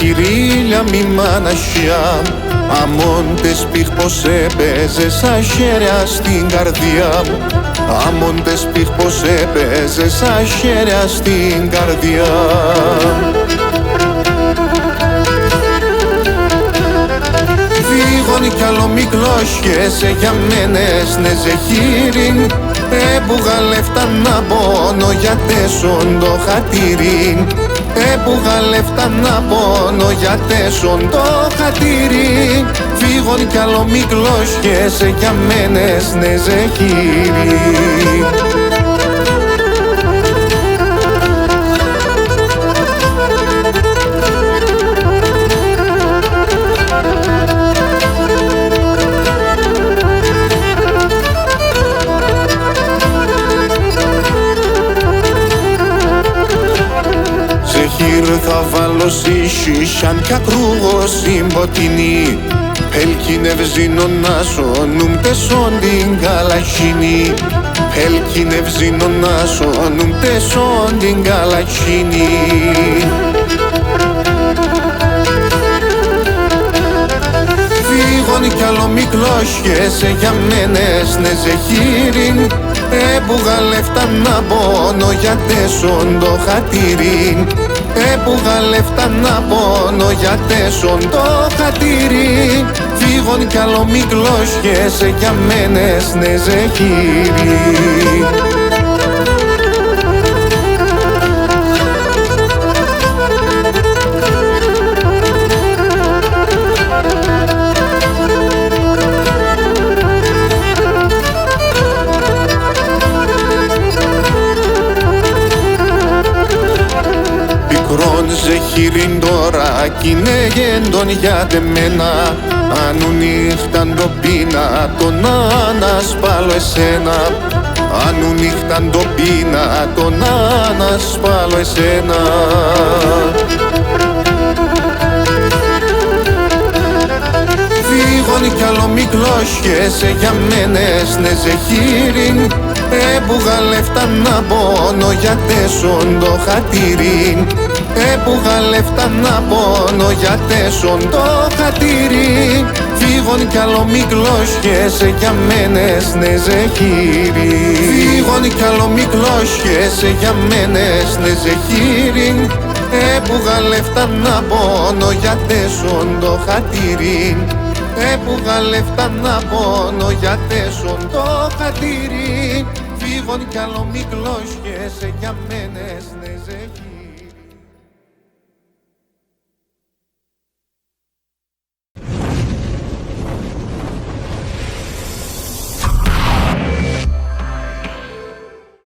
χειρίλια μη μανασιά. Αμόντες πήχ πως έπαιζες σαν χέρια στην καρδιά μου. Αμόντες πήχ πως έπαιζες σαν χέρια στην καρδιά. Φύγον κι άλλο μη κλώσχεσαι για μένες ναι ζεχύριν. Έπουγα λεφτά να πόνο για τέσσον το χατήριν. Έπουγα λεφτά να πόνο για τέσσον το χατήριν. Φύγον κι άλλο μη κλώσχεσαι για μένες ναι ζεχύριν. Θα βάλω σίσσαν κι ακρούγω συμποτινή. Ελκυνευζίνω να σωνουμ τεσόν την καλαχίνη. Ελκυνευζίνω να σωνουμ τεσόν την καλαχίνη. Φύγον κι άλλο μη κλώσχεσαι για μένες ναι ζεχύριν. Έπουγα λεφτά να πόνο για τέσσον το χατήριν. Έπουγα λεφτά να πόνο για τέσσον το χατήρι. Φύγον κι άλλο μη κλώσχεσαι για μένες ναι ζεχύρι. Μικρόν ζεχύριν τώρα κι είναι γέντον για τεμένα. Ανού νύχταν το πίνα τον ανασπάλω εσένα. Ανού νύχταν το πίνα τον ανασπάλω εσένα. Φύγον κι άλλο μη κλώσχεσαι για μένες ναι ζεχύριν. Έπουγα λεφτά να πόνο για τέσσον το χατήριν. Έπουγα λεφτά να πόνο για τέσσον το χατήρι. Φύγον κι άλλο μη κλώσχεσαι για μένες ναι ζεχύρι. Φύγον κι άλλο μη κλώσχεσαι για μένες ναι ζεχύρι. Έπουγα λεφτά να πόνο για τέσσον το χατήρι. Έπουγα λεφτά να πόνο για τέσσον το χατήρι. Φύγον κι άλλο μη κλώσχεσαι για μένες ναι ζεχύρι.